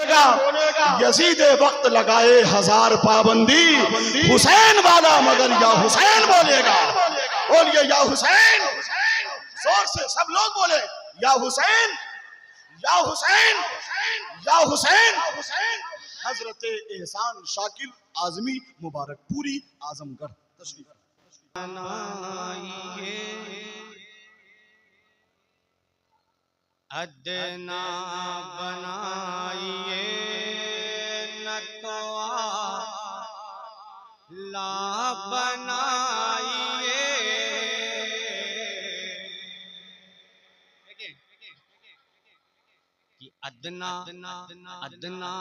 बोलेगा, यजीद वक्त लगाए हजार पाबंदी, हुसैन वाला मगर या हुसैन बोलेगा। बोलिए या हुसैन, जोर से सब लोग बोले या हुसैन, या हुसैन, या हुसैन। हजरत एहसान शाकिर आजमी मुबारकपुरी आजमगढ़ तशरीफ। अदना बनाइए न तो ला बनाइए। कि अदना अदना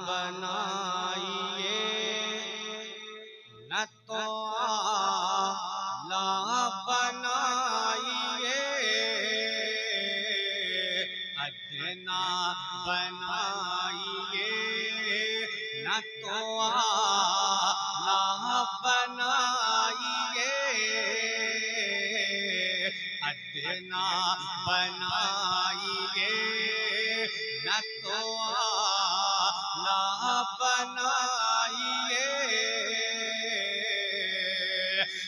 बनाइए न तो ला बनाइए। अदना बनाइए न तो आला बनाइए। अदना बनाइए न तो आला बनाइए।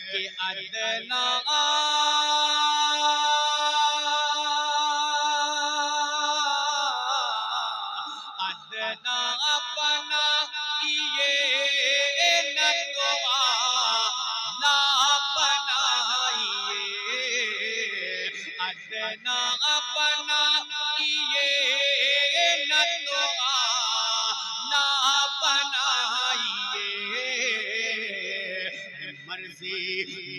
कि अदना बनाइए न तो आला बनाइए। अदना बनाइए न तो आला बनाइए। मर्जी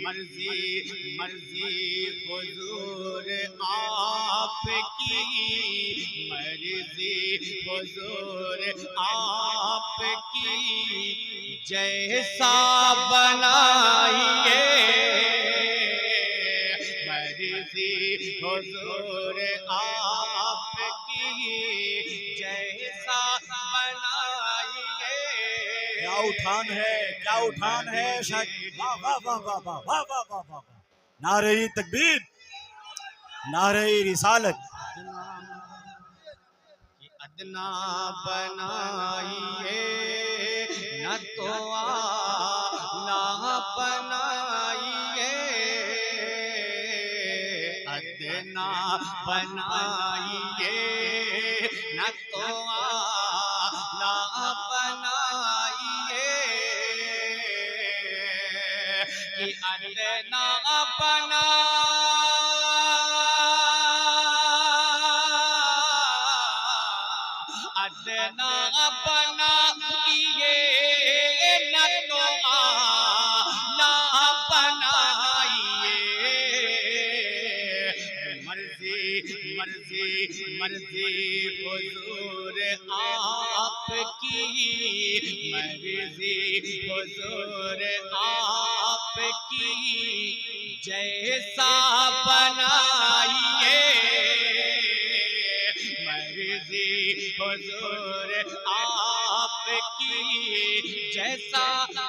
मर्जी मर्जी हुजूर आपकी, मर्जी हुजूर आपकी, जैसा बनाइए। मर्जी हुजूर आपकी, जैसा बनाइए। क्या उठान है, क्या उठान है। वाह वाह वाह वाह वाह वाह वाह वाह वाह। नारे तकबीर, नारे रिसालत। अदना बनाइए न तो आला बनाइए। अदना बनाइए न तो आला बनाइए। कि अदना बना अदना बनाइए न तो आला बनाइए। मर्जी मर्जी मर्जी हुजूर आपकी, मर्जी हुजूर आपकी, जैसा बनाइए। मर्जी हुजूर आपकी, जैसा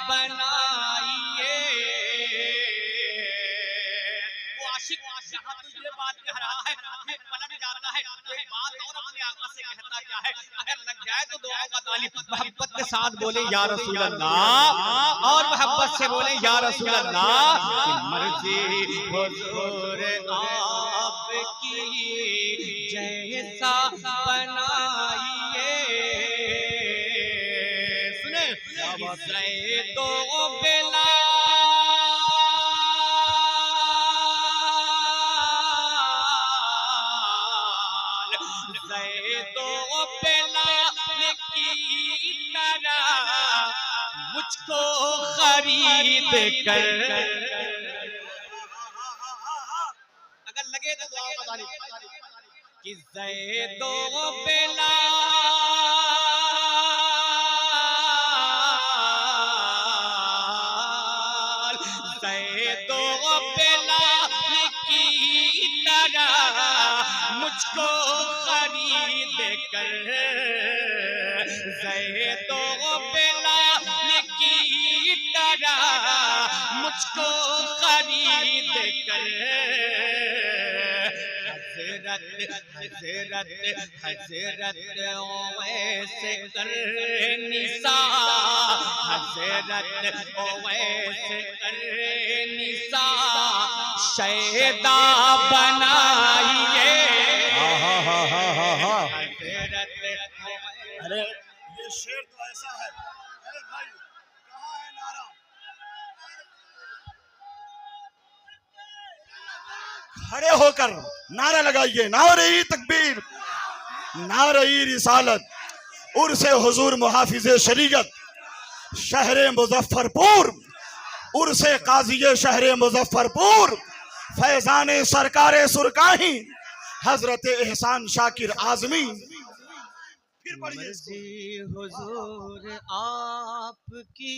बनाइए। वो आशिक यहाँ तो ये बात कह रहा है, ये पलट जाता है तो एक बात और अपने आका से कहता क्या है। अगर लग जाए तो दुआओं का तालिब मोहब्बत के साथ बोले या रसूल अल्लाह, और मोहब्बत से बोले या रसूल अल्लाह। मर्जी हुजूर आपकी, जैसा बनाइए। सुने दो बेला दो बेलाल की तरह मुझको खरीद कर। अगर लगे तो दुआ का तारीफ कि ज़ैदो बेलाल ज़ैदो बेलाल की तरह मुझको खरीद कर। ज़ैदो बेलाल की तरह मुझको खरीद कर। हज़रत हजरत हजरत ओवैस कर निसा, हजरत ओवैस कर निसा शैदा बनाइए। अरे ये शेर तो ऐसा है। अरे भाई कहाँ है नारा? खड़े होकर नारा लगाइए, नारे तकबीर, नारे रिसालत, उर्से हुजूर मुहाफिज़े शरीयत शहर मुजफ्फरपुर, उर्से काज़ी शहर मुजफ्फरपुर, फैजान सरकारे सुरकाही हजरत एहसान शाकिर आजमी। फिर पढ़िए इसको। मर्जी हुजूर आपकी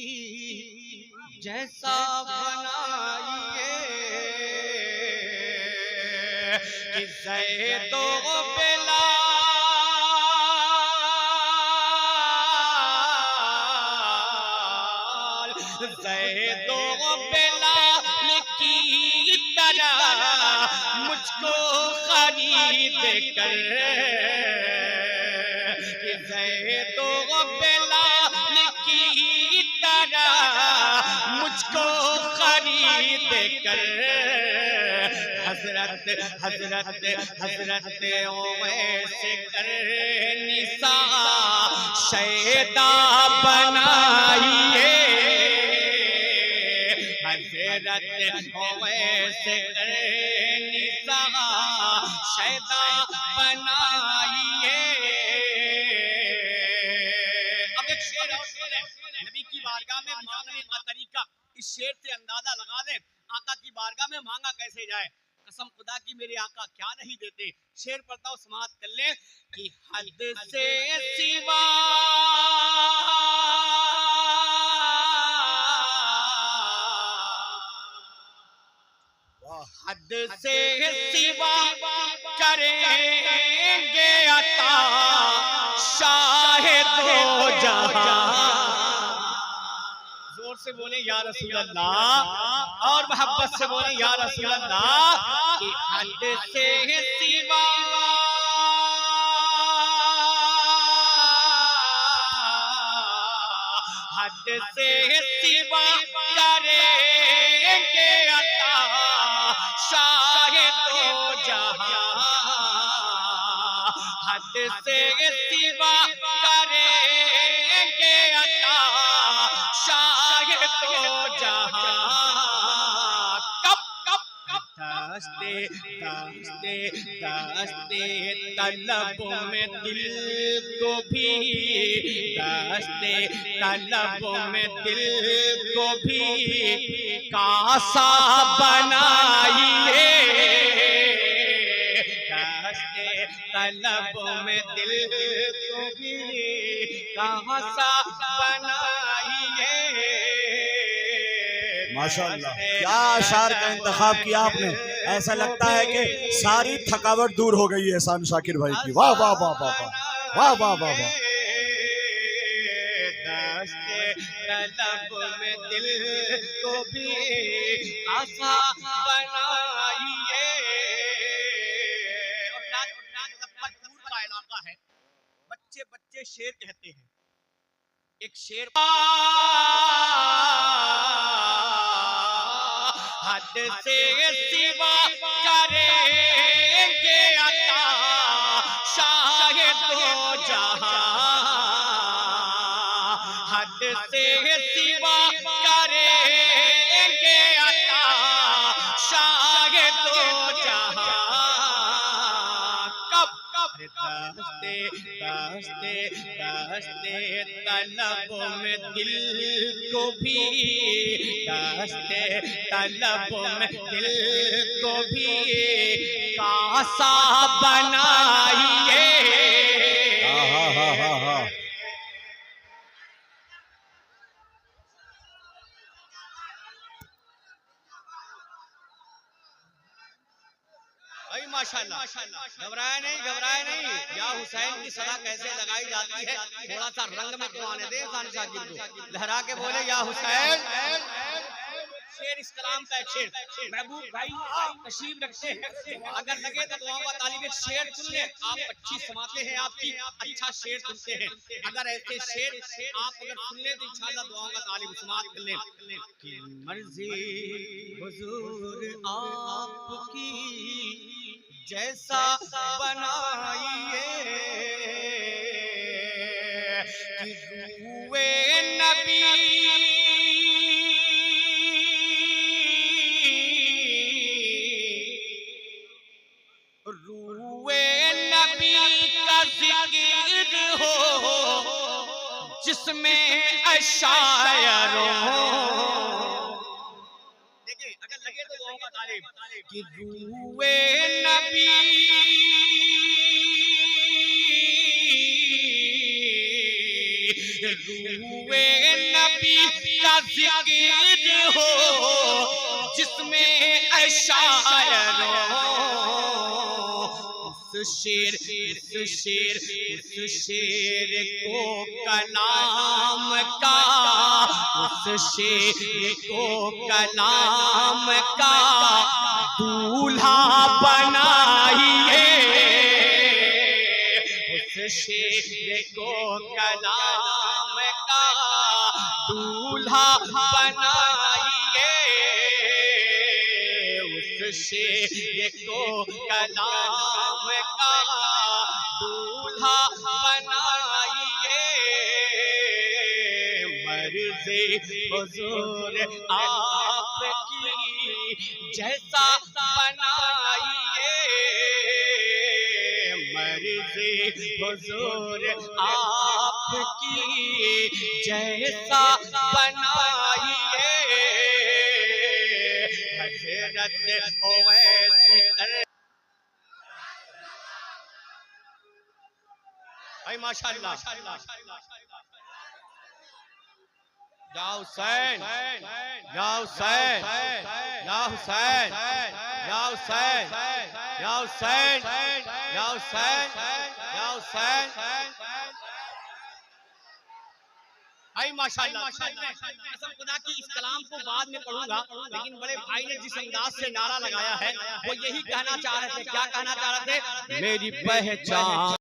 जैसा बनाइए कि ज़ैदो बेलाल, ज़ैदो बेलाल की तरह मुझको खरीद कर, कि ज़ैदो बेलाल की तरह मुझको खरीद कर, हजरत हजरत हजरत ओवैस कर निसा शैदा बनाइए, हजरत ओवैस कर निसा शैदा बनाइए। अब एक शेर और शेर है नबी की बारगाह में मांगने का तरीका, इस शेर से अंदाजा लगा दे आका की बारगाह में मांगा कैसे जाए। कसम खुदा की मेरे आका क्या नहीं देते। शेर पढ़ता हूं, समाअत कर ले कि हद से सिवा हद से सिवा करेंगे अता शाहिद हो जहां। जोर से बोले या रसूल अल्लाह और मोहब्बत से बोले या रसूल अल्लाह कि हद से सिवा हद से सिवा करेंगे अता शाहिद हो जहां, हद से सिवा करेंगे अता शाहिद हो जहां। कब कब कब दास्ते दास्ते दास्ते तलब में दिल को भी, दास्ते तलब में दिल को भी कासा बनाइए, दास्ते तलब में दिल को भी कासा बनाइए। माशाअल्लाह, क्या अशार का इंतखाब किया आपने। ऐसा लगता है कि सारी थकावट दूर हो गई है एहसान शाकिर भाई की। वाह वाह वाह वाह वाह वाह वाह वाह वाह। दास्ते तलब में दिल को भी कासा बनाइए। और मुजफ्फरपुर का इलाका है, बच्चे बच्चे शेर कहते हैं। एक शेर हद से सिवा करेंगे अता शाहिद हो जहां, हद से सिवा करेंगे अता शाहिद हो जहां। कब कब दास्ते दास्ते दास्ते तलब में दिल को भी, दास्ते तलब में दिल को भी कासा बनाइए। भाई माशाल्लाह, घबराए नहीं। या हुसैन की सदा कैसे लगाई जाती है, थोड़ा सा रंग में तो आने दे एहसान शाकिर को। लहरा के बोले या हुसैन। शेर इस कलाम का एक शेर महबूब भाई तशरीफ रखते हैं। अगर लगे तो दुआओं का तालिब एक शेर सुन ले। आप अच्छी समाते हैं, आपकी अच्छा शेर सुनते हैं। अगर ऐसे शेर आप अगर सुन ले तो इंशाल्लाह दुआओं का तालिब समात कर ले। कि मर्जी हुजूर आपकी जैसा बनाइए कि रूए नबी का जिक्र हो जिसमें अशायरों। देखिए अगर लगे तो दुआओं का तालिब कि रूए नबी का जिक्र हो जिसमें अशायरों। उस शेर को कलाम का, उस शेर को कलाम का दूल्हा बनाइए। उस शेर को कलाम का दूल्हा बनाइए। उस शेर को कलाम का दूल्हा बनाइए। मर्ज़े हुज़ूर आपकी जैसा बनाइए। मर्ज़े हुज़ूर आपकी जैसा बनाइए। हज़रत ओवैस भाई माशाअल्लाह। या हुसैन या हुसैन या हुसैन या हुसैन या हुसैन या हुसैन या हुसैन भाई माशाअल्लाह। कसम खुदा की इस कलाम को बाद में पढ़ूंगा, लेकिन बड़े भाई ने जिस अंदाज से नारा लगाया है वो यही कहना चाह रहे थे। क्या कहना चाह रहे थे? मेरी पहचान